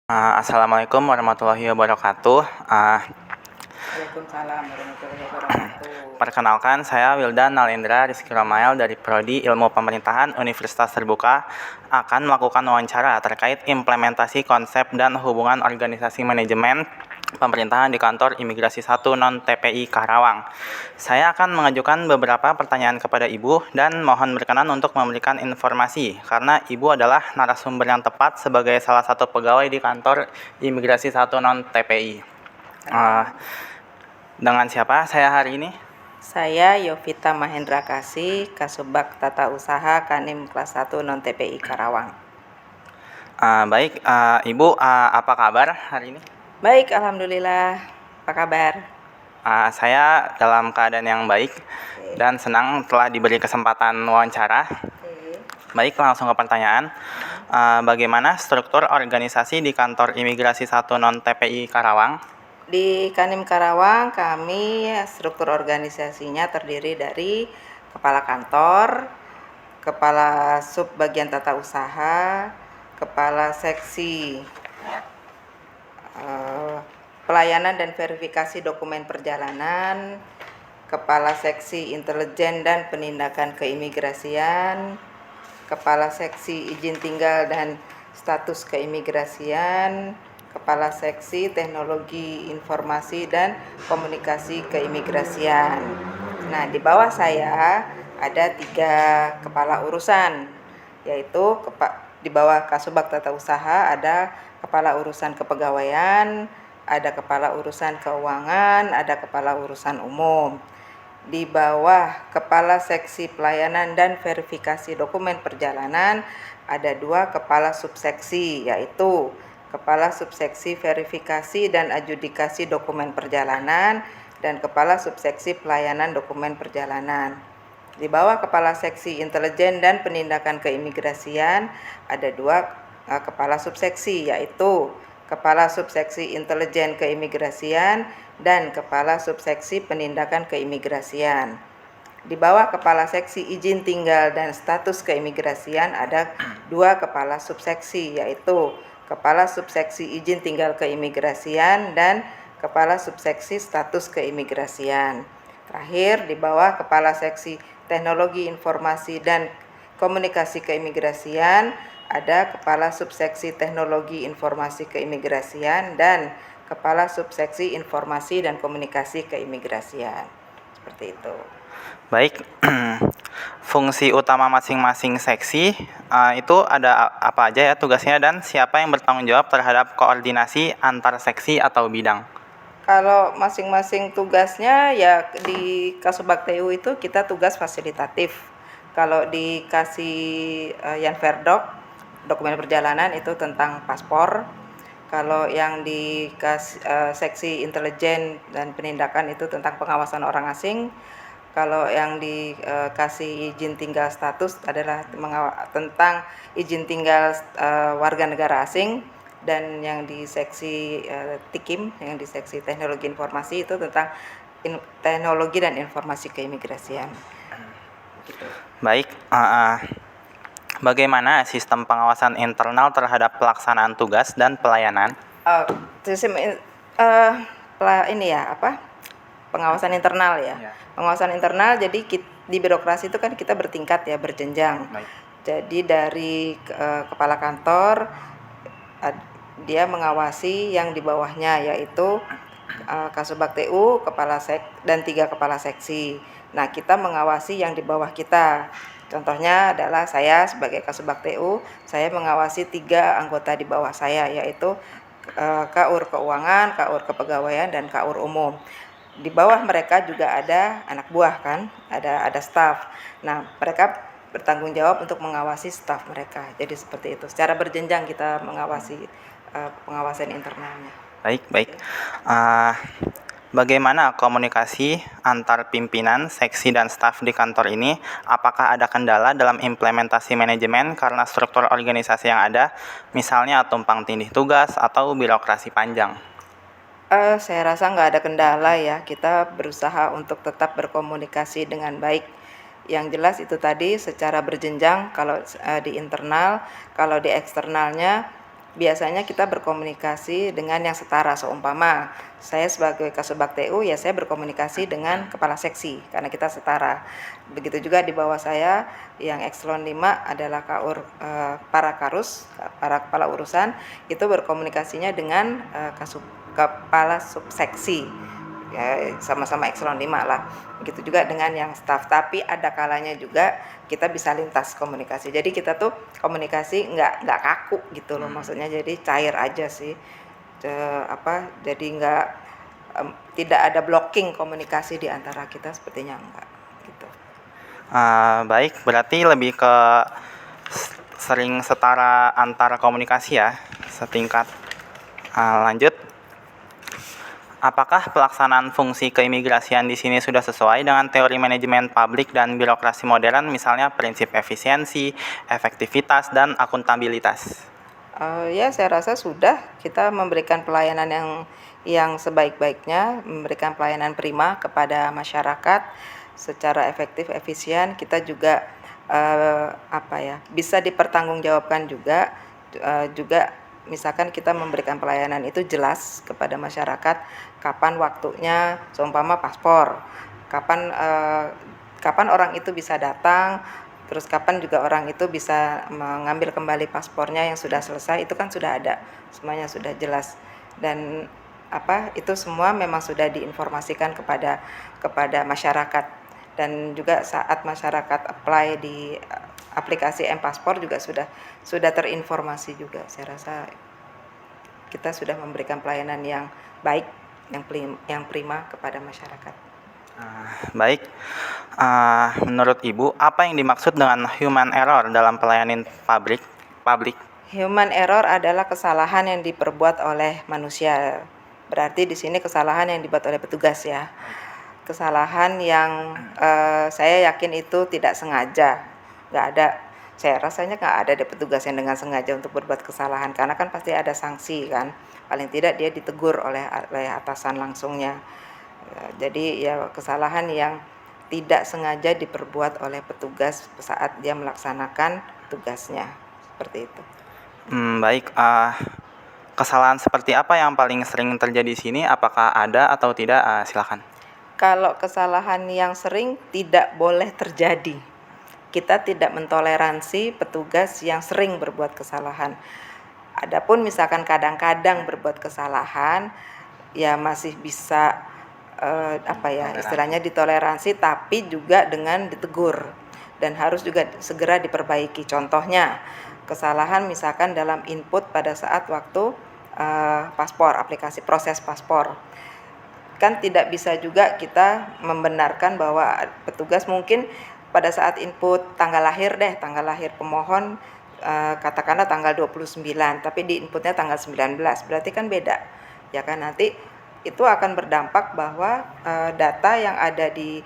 Assalamualaikum warahmatullahi wabarakatuh. Waalaikumsalam warahmatullahi wabarakatuh. Perkenalkan, saya Wildan Nalendra Rizky Romael dari Prodi Ilmu Pemerintahan Universitas Terbuka akan melakukan wawancara terkait implementasi konsep dan hubungan organisasi manajemen pemerintahan di kantor Imigrasi 1 non-TPI Karawang. Saya akan mengajukan beberapa pertanyaan kepada Ibu dan mohon berkenan untuk memberikan informasi karena Ibu adalah narasumber yang tepat sebagai salah satu pegawai di kantor Imigrasi 1 non-TPI. Dengan siapa saya hari ini? Saya Yovita Mahendra Kasih, Kasubag Tata Usaha Kanim kelas 1 non-TPI Karawang. Baik, Ibu, apa kabar hari ini? Baik, alhamdulillah. Apa kabar? Saya dalam keadaan yang baik dan senang telah diberi kesempatan wawancara. Baik, langsung ke pertanyaan. Bagaimana struktur organisasi di kantor Imigrasi 1 non-TPI Karawang? Di Kanim Karawang, kami struktur organisasinya terdiri dari kepala kantor, kepala sub bagian tata usaha, kepala seksi pelayanan dan verifikasi dokumen perjalanan, kepala seksi intelijen dan penindakan keimigrasian, kepala seksi izin tinggal dan status keimigrasian, kepala seksi teknologi informasi dan komunikasi keimigrasian. Nah, di bawah saya ada 3 kepala urusan, yaitu di bawah Kasubag Tata Usaha ada kepala urusan kepegawaian, ada kepala urusan keuangan, ada kepala urusan umum. Di bawah kepala seksi pelayanan dan verifikasi dokumen perjalanan ada 2 kepala subseksi, yaitu kepala subseksi verifikasi dan adjudikasi dokumen perjalanan dan kepala subseksi pelayanan dokumen perjalanan. Di bawah kepala seksi intelijen dan penindakan keimigrasian ada 2 kepala subseksi, yaitu kepala subseksi intelijen keimigrasian dan kepala subseksi penindakan keimigrasian. Di bawah kepala seksi izin tinggal dan status keimigrasian ada 2 kepala subseksi, yaitu kepala subseksi izin tinggal keimigrasian dan kepala subseksi status keimigrasian. Terakhir, di bawah kepala seksi teknologi informasi dan komunikasi keimigrasian ada kepala subseksi teknologi informasi keimigrasian dan kepala subseksi informasi dan komunikasi keimigrasian. Seperti itu. Baik, fungsi utama masing-masing seksi itu ada apa aja ya tugasnya dan siapa yang bertanggung jawab terhadap koordinasi antar seksi atau bidang? Kalau masing-masing tugasnya ya di Kasubag TU itu kita tugas fasilitatif. Kalau dikasih Yanverdok, dokumen perjalanan itu tentang paspor. Kalau yang di seksi intelijen dan penindakan itu tentang pengawasan orang asing. Kalau yang dikasih izin tinggal status adalah tentang izin tinggal warga negara asing, dan yang di seksi TIKIM, yang di seksi teknologi informasi itu tentang teknologi dan informasi keimigrasian. Baik, bagaimana sistem pengawasan internal terhadap pelaksanaan tugas dan pelayanan? Sistem pengawasan internal ya. Pengawasan internal, jadi di birokrasi itu kan kita bertingkat ya, berjenjang. Baik. Jadi dari kepala kantor dia mengawasi yang di bawahnya, yaitu Kasubag TU, kepala dan 3 kepala seksi. Nah, kita mengawasi yang di bawah kita. Contohnya adalah saya sebagai Kasubag TU, saya mengawasi 3 anggota di bawah saya, yaitu KUR Keuangan, KUR Kepegawaian, dan KUR Umum. Di bawah mereka juga ada anak buah kan, ada staf. Nah, mereka bertanggung jawab untuk mengawasi staf mereka. Jadi seperti itu. Secara berjenjang kita mengawasi pengawasan internalnya. Baik. Bagaimana komunikasi antar pimpinan, seksi, dan staf di kantor ini? Apakah ada kendala dalam implementasi manajemen karena struktur organisasi yang ada, misalnya tumpang tindih tugas atau birokrasi panjang? Saya rasa nggak ada kendala ya. Kita berusaha untuk tetap berkomunikasi dengan baik. Yang jelas itu tadi secara berjenjang kalau di internal, kalau di eksternalnya biasanya kita berkomunikasi dengan yang setara. Seumpama saya sebagai Kasubag TU ya saya berkomunikasi dengan kepala seksi karena kita setara. Begitu juga di bawah saya yang Ekselon 5 adalah para Karus, para kepala urusan itu berkomunikasinya dengan kepala subseksi. Ya, sama-sama Ekselon 5 lah. Begitu juga dengan yang staf, tapi ada kalanya juga kita bisa lintas komunikasi. Jadi kita tuh komunikasi nggak kaku gitu loh, maksudnya jadi cair aja sih. Jadi tidak ada blocking komunikasi di antara kita, sepertinya enggak gitu. Baik, berarti lebih ke sering setara antara komunikasi ya, setingkat. Lanjut, apakah pelaksanaan fungsi keimigrasian di sini sudah sesuai dengan teori manajemen publik dan birokrasi modern, misalnya prinsip efisiensi, efektivitas, dan akuntabilitas? Ya saya rasa sudah kita memberikan pelayanan yang sebaik-baiknya, memberikan pelayanan prima kepada masyarakat secara efektif, efisien. Kita juga bisa dipertanggungjawabkan juga misalkan kita memberikan pelayanan itu jelas kepada masyarakat kapan waktunya, seumpama paspor, kapan orang itu bisa datang, terus kapan juga orang itu bisa mengambil kembali paspornya yang sudah selesai, itu kan sudah ada, semuanya sudah jelas. Dan itu semua memang sudah diinformasikan kepada masyarakat. Dan juga saat masyarakat apply di aplikasi M-Paspor juga sudah terinformasi juga. Saya rasa kita sudah memberikan pelayanan yang baik, yang prima kepada masyarakat. Baik, menurut Ibu, apa yang dimaksud dengan human error dalam pelayanan publik? Human error adalah kesalahan yang diperbuat oleh manusia. Berarti di sini kesalahan yang dibuat oleh petugas ya. Kesalahan yang saya yakin itu tidak sengaja. Nggak ada, saya rasanya nggak ada petugas yang dengan sengaja untuk berbuat kesalahan, karena kan pasti ada sanksi kan. Paling tidak dia ditegur oleh atasan langsungnya. Jadi ya kesalahan yang tidak sengaja diperbuat oleh petugas saat dia melaksanakan tugasnya, seperti itu. Baik, kesalahan seperti apa yang paling sering terjadi di sini? Apakah ada atau tidak? Silakan. Kalau kesalahan yang sering tidak boleh terjadi. Kita tidak mentoleransi petugas yang sering berbuat kesalahan. Adapun misalkan kadang-kadang berbuat kesalahan, ya masih bisa istilahnya ditoleransi, tapi juga dengan ditegur dan harus juga segera diperbaiki. Contohnya kesalahan misalkan dalam input pada saat waktu paspor, aplikasi proses paspor, kan tidak bisa juga kita membenarkan bahwa petugas mungkin pada saat input tanggal lahir pemohon katakanlah tanggal 29, tapi di inputnya tanggal 19, berarti kan beda ya kan. Nanti itu akan berdampak bahwa data yang ada di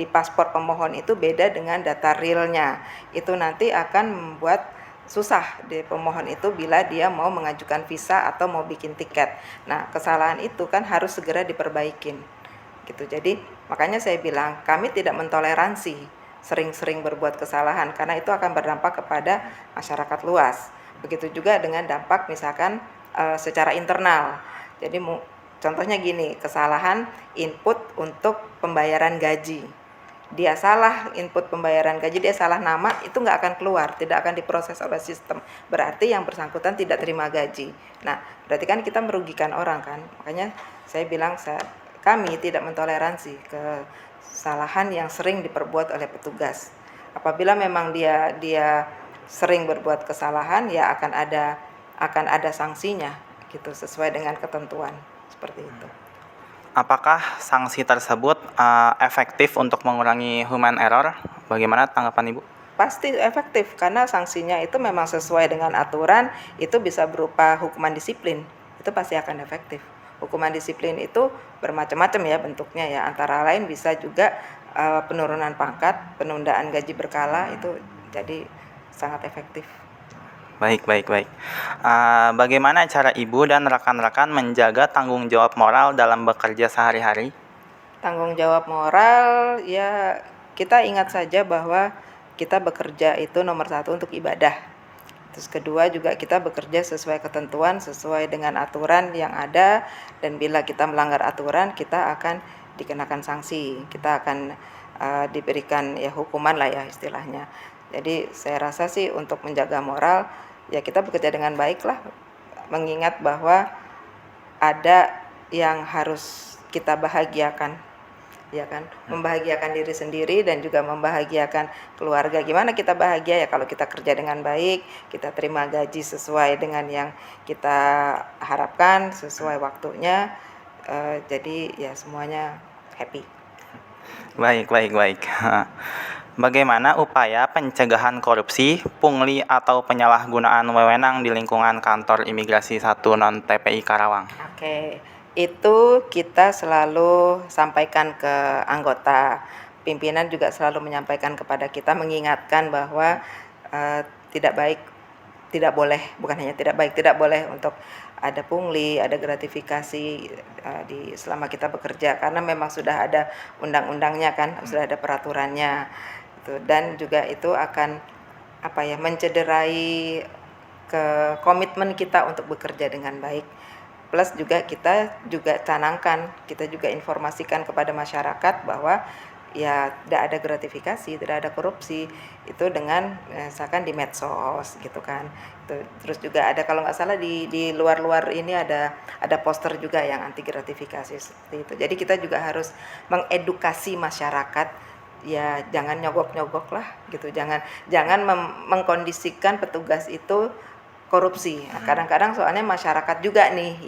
paspor pemohon itu beda dengan data realnya. Itu nanti akan membuat susah di pemohon itu bila dia mau mengajukan visa atau mau bikin tiket. Nah, kesalahan itu kan harus segera diperbaikin gitu. Jadi makanya saya bilang kami tidak mentoleransi sering-sering berbuat kesalahan, karena itu akan berdampak kepada masyarakat luas. Begitu juga dengan dampak misalkan secara internal. Jadi contohnya gini, kesalahan input untuk pembayaran gaji. Dia salah input pembayaran gaji, dia salah nama, itu nggak akan keluar, tidak akan diproses oleh sistem. Berarti yang bersangkutan tidak terima gaji. Nah, berarti kan kita merugikan orang kan. Makanya saya bilang kami tidak mentoleransi kesalahan yang sering diperbuat oleh petugas. Apabila memang dia sering berbuat kesalahan, ya akan ada sanksinya gitu, sesuai dengan ketentuan seperti itu. Apakah sanksi tersebut efektif untuk mengurangi human error? Bagaimana tanggapan Ibu? Pasti efektif, karena sanksinya itu memang sesuai dengan aturan, itu bisa berupa hukuman disiplin, itu pasti akan efektif. Hukuman disiplin itu bermacam-macam ya bentuknya ya, antara lain bisa juga penurunan pangkat, penundaan gaji berkala, itu jadi sangat efektif. Baik. Bagaimana cara Ibu dan rekan-rekan menjaga tanggung jawab moral dalam bekerja sehari-hari? Tanggung jawab moral, ya kita ingat saja bahwa kita bekerja itu nomor satu untuk ibadah. Terus kedua juga kita bekerja sesuai ketentuan, sesuai dengan aturan yang ada, dan bila kita melanggar aturan kita akan dikenakan sanksi, kita akan diberikan ya hukuman lah ya istilahnya. Jadi saya rasa sih untuk menjaga moral ya kita bekerja dengan baik lah, mengingat bahwa ada yang harus kita bahagiakan, ya kan, membahagiakan diri sendiri dan juga membahagiakan keluarga. Gimana kita bahagia ya kalau kita kerja dengan baik, kita terima gaji sesuai dengan yang kita harapkan, sesuai waktunya, jadi ya semuanya happy. Baik. Bagaimana upaya pencegahan korupsi, pungli atau penyalahgunaan wewenang di lingkungan kantor Imigrasi 1 non-TPI Karawang? Oke, itu kita selalu sampaikan ke anggota. Pimpinan juga selalu menyampaikan kepada kita, mengingatkan bahwa tidak baik, tidak boleh, bukan hanya tidak baik, tidak boleh untuk ada pungli, ada gratifikasi selama kita bekerja, karena memang sudah ada undang-undangnya kan, sudah ada peraturannya. Dan juga itu akan mencederai komitmen kita untuk bekerja dengan baik. Plus juga kita juga canangkan, kita juga informasikan kepada masyarakat bahwa ya tidak ada gratifikasi, tidak ada korupsi, itu dengan misalkan di medsos gitu kan. Terus juga ada kalau nggak salah di luar-luar ini ada poster juga yang anti gratifikasi seperti itu. Jadi kita juga harus mengedukasi masyarakat, ya jangan nyogok-nyogok lah gitu, jangan mengkondisikan petugas itu korupsi. Kadang-kadang soalnya masyarakat juga nih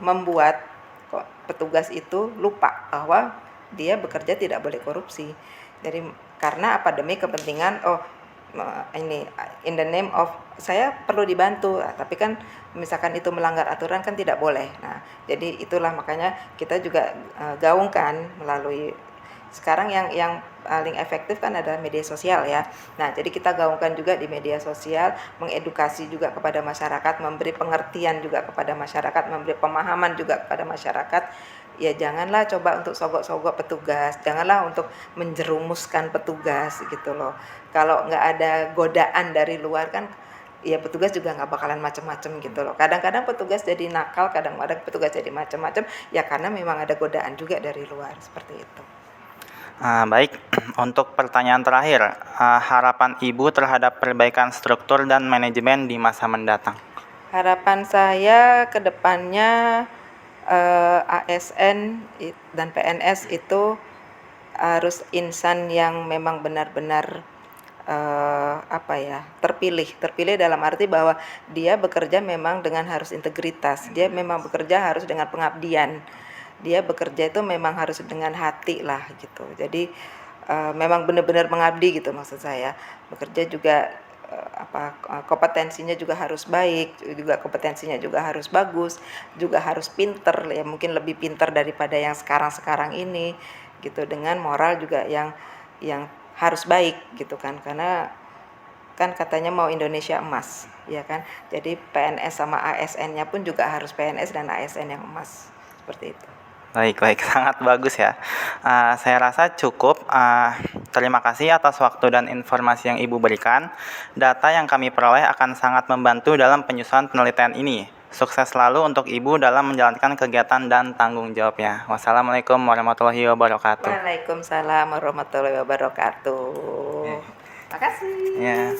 membuat petugas itu lupa bahwa dia bekerja tidak boleh korupsi. Jadi karena demi kepentingan ini in the name of saya perlu dibantu, tapi kan misalkan itu melanggar aturan kan tidak boleh. Nah, jadi itulah makanya kita juga gaungkan melalui sekarang yang paling efektif kan adalah media sosial ya. Nah, jadi kita gaungkan juga di media sosial, mengedukasi juga kepada masyarakat, memberi pengertian juga kepada masyarakat, memberi pemahaman juga kepada masyarakat. Ya janganlah coba untuk sogok-sogok petugas, janganlah untuk menjerumuskan petugas gitu loh. Kalau nggak ada godaan dari luar kan, ya petugas juga nggak bakalan macam-macam gitu loh. Kadang-kadang petugas jadi nakal, kadang-kadang petugas jadi macam-macam, ya karena memang ada godaan juga dari luar, seperti itu. Baik, untuk pertanyaan terakhir, harapan Ibu terhadap perbaikan struktur dan manajemen di masa mendatang? Harapan saya ke depannya ASN dan PNS itu harus insan yang memang benar-benar terpilih dalam arti bahwa dia bekerja memang dengan harus integritas, dia memang bekerja harus dengan pengabdian, dia bekerja itu memang harus dengan hati lah gitu. Jadi memang benar-benar mengabdi gitu maksud saya. Bekerja juga kompetensinya juga harus baik, juga kompetensinya juga harus bagus, juga harus pinter ya, mungkin lebih pinter daripada yang sekarang ini gitu, dengan moral juga yang harus baik gitu kan, karena kan katanya mau Indonesia emas ya kan. Jadi PNS sama ASN-nya pun juga harus PNS dan ASN yang emas, seperti itu. Baik, sangat bagus ya. Saya rasa cukup. Terima kasih atas waktu dan informasi yang Ibu berikan. Data yang kami peroleh akan sangat membantu dalam penyusunan penelitian ini. Sukses selalu untuk Ibu dalam menjalankan kegiatan dan tanggung jawabnya. Wassalamualaikum warahmatullahi wabarakatuh. Waalaikumsalam warahmatullahi wabarakatuh. Makasih. Ya.